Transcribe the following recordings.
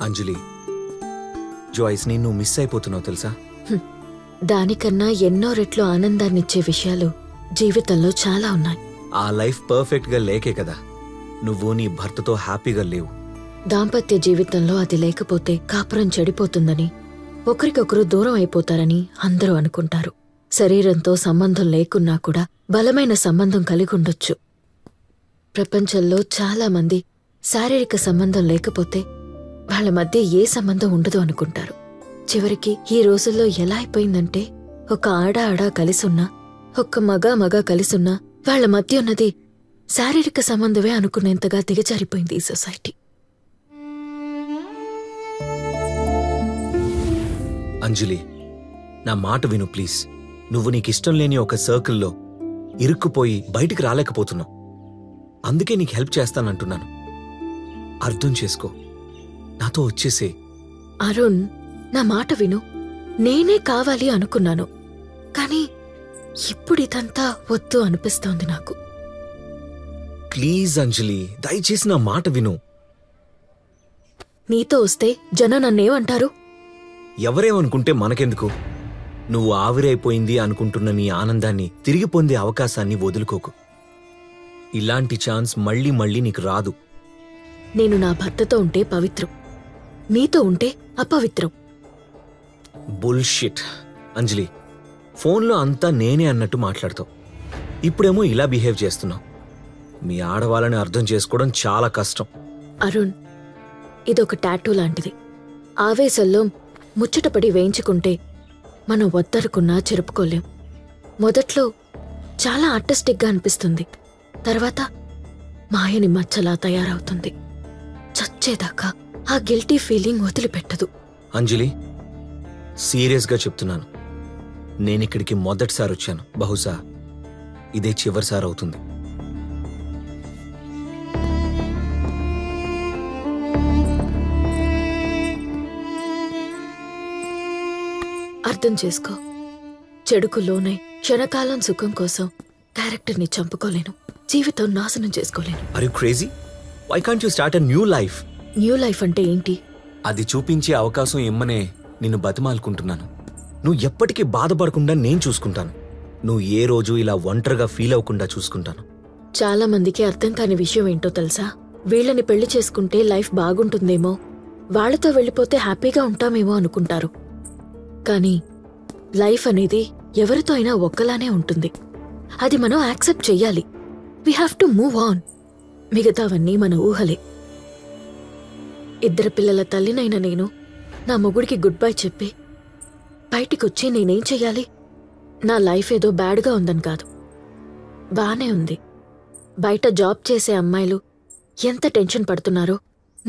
అంజలి, జాయ్స్ని నువ్వు మిస్ అయిపోతున్నావు తెలుసా? దానికన్నా ఎన్నో రెట్లు ఆనందాన్నిచ్చే విషయాలు జీవితంలో చాలా ఉన్నాయి. ఆ లైఫ్ పర్ఫెక్ట్గా లేకే కదా నువ్వు నీ భర్తతో హ్యాపీగా లేవు. దాంపత్య జీవితంలో అది లేకపోతే కాపురం చెడిపోతుందని, ఒకరికొకరు దూరం అయిపోతారని అందరూ అనుకుంటారు. శరీరంతో సంబంధం లేకున్నా కూడా బలమైన సంబంధం కలిగి ఉండొచ్చు. ప్రపంచంలో చాలా మంది శారీరక సంబంధం లేకపోతే వాళ్ళ మధ్య ఏ సంబంధం ఉండదు అనుకుంటారు. చివరికి ఈ రోజుల్లో ఎలా అయిపోయిందంటే, ఒక ఆడ కలిసున్నా, ఒక్క మగ కలిసున్నా వాళ్ళ మధ్య ఉన్నది శారీరక సంబంధమే అనుకునేంతగా దిగజారిపోయింది ఈ సొసైటీ. అంజలి, నా మాట విను ప్లీజ్. నువ్వు నీకిష్టం లేని ఒక సర్కిల్లో ఇరుక్కుపోయి బయటికి రాలేకపోతున్నావు. అందుకే నీకు హెల్ప్ చేస్తానంటున్నాను. అర్థం చేసుకో, నాతో వచ్చేసే. అరుణ్, నా మాట విను. నేనే కావాలి అనుకున్నాను, కానీ ఇప్పుడిదంతా వద్దు అనిపిస్తోంది నాకు. ప్లీజ్ అంజలి, దయచేసి నా మాట విను. నీతో వస్తే జనం నన్నేమంటారు? ఎవరేమనుకుంటే మనకెందుకు? నువ్వు ఆవిరైపోయింది అనుకుంటున్న నీ ఆనందాన్ని తిరిగి పొందే అవకాశాన్ని వదులుకోకు. ఇలాంటి ఛాన్స్ మళ్ళీ మళ్ళీ నీకు రాదు. నేను నా భర్తతో ఉంటే పవిత్రం, నీతో ఉంటే అపవిత్రం. బుల్షిట్ అంజలి, ఫోన్లో అంతా నేనే అన్నట్టు మాట్లాడతావు. ఇప్పుడేమో ఇలా బిహేవ్ చేస్తున్నావు. మీ ఆడవాళ్ళని అర్థం చేసుకోవడం చాలా కష్టం. అరుణ్, ఇదొక టాటూ లాంటిది. ఆవేశంలో ముచ్చటపడి వేయించుకుంటే మనం వద్దరుకున్నా చెరుపుకోలేం. మొదట్లో చాలా ఆర్టిస్టిక్గా అనిపిస్తుంది, తర్వాత మాయని మచ్చలా తయారవుతుంది. చచ్చేదాకా ఆ గిల్టీ ఫీలింగ్ వదిలిపెట్టదు. అంజలి, సీరియస్గా చెప్తున్నాను. నేనిక్కడికి మొదటిసారి వచ్చాను. బహుశా ఇదే చివరిసారి అవుతుంది. అర్థం చేసుకో. చెడుకు లోనై క్షణకాలం సుఖం కోసం క్యారెక్టర్ని చంపుకోలేను, జీవితం నాశనం చేసుకోలేను. Are you crazy? Why can't you start a new life? New life అంటే ఏంటి? అది చూపించే అవకాశం ఇమ్మనే నిన్ను బతిమాలుకుంటున్నాను. నువ్వు ఎప్పటికీ బాధపడకుండా నేను చూసుకుంటాను. నువ్వు ఏ రోజు ఇలా ఒంటరిగా ఫీల్ అవ్వకుండా చూసుకుంటాను. చాలా మందికి అర్థం కాని విషయం ఏంటో తెలుసా? వీళ్ళని పెళ్లి చేసుకుంటే లైఫ్ బాగుంటుందేమో, వాళ్లతో వెళ్ళిపోతే హ్యాపీగా ఉంటామేమో అనుకుంటారు. కానీ లైఫ్ అనేది ఎవరితో అయినా ఒక్కలానే ఉంటుంది. అది మనం యాక్సెప్ట్ చెయ్యాలి. We have to move on. మిగతావన్నీ మన ఊహలే. 2 పిల్లల తల్లినైన నేను నా మొగుడికి గుడ్ బై చెప్పి బయటికొచ్చి నేనేం చెయ్యాలి? నా లైఫ్ ఏదో బ్యాడ్గా ఉందని కాదు, బానే ఉంది. బయట జాబ్ చేసే అమ్మాయిలు ఎంత టెన్షన్ పడుతున్నారో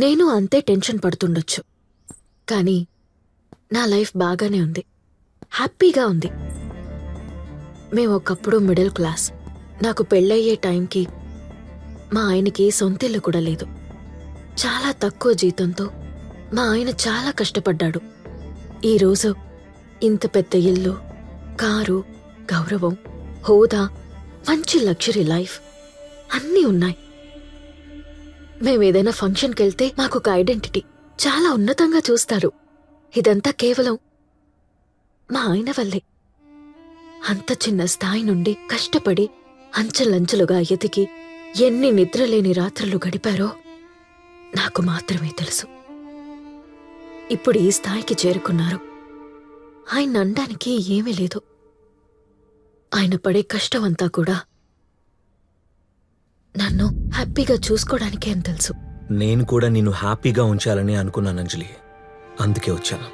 నేను అంతే టెన్షన్ పడుతుండొచ్చు. కానీ నా లైఫ్ బాగానే ఉంది, హ్యాపీగా ఉంది. మేమొకప్పుడు మిడిల్ క్లాస్. నాకు పెళ్ళయ్యే టైంకి మా ఆయనకి సొంతిల్లు కూడా లేదు. చాలా తక్కువ జీతంతో మా ఆయన చాలా కష్టపడ్డాడు. ఈరోజు ఇంత పెద్ద ఇల్లు, కారు, గౌరవం, హోదా, మంచి లగ్జరీ లైఫ్ అన్నీ ఉన్నాయి. మేమేదైనా ఫంక్షన్కి వెళ్తే మాకొక ఐడెంటిటీ, చాలా ఉన్నతంగా చూస్తారు. ఇదంతా కేవలం మా ఆయన వల్లే. అంత చిన్న స్థాయి నుండి కష్టపడి అంచెలంచెలుగా ఎదిగి ఎన్ని నిద్రలేని రాత్రులు గడిపారో నాకు మాత్రమే తెలుసు. ఇప్పుడు ఈ స్థాయికి చేరుకున్నారు. ఆయన అనడానికి ఏమీ లేదు. ఆయన పడే కష్టమంతా కూడా నన్ను హ్యాపీగా చూసుకోవడానికే అని తెలుసు. నేను కూడా నిన్ను హ్యాపీగా ఉంచాలని అనుకున్నాను అంజలి, అందుకే వచ్చాను.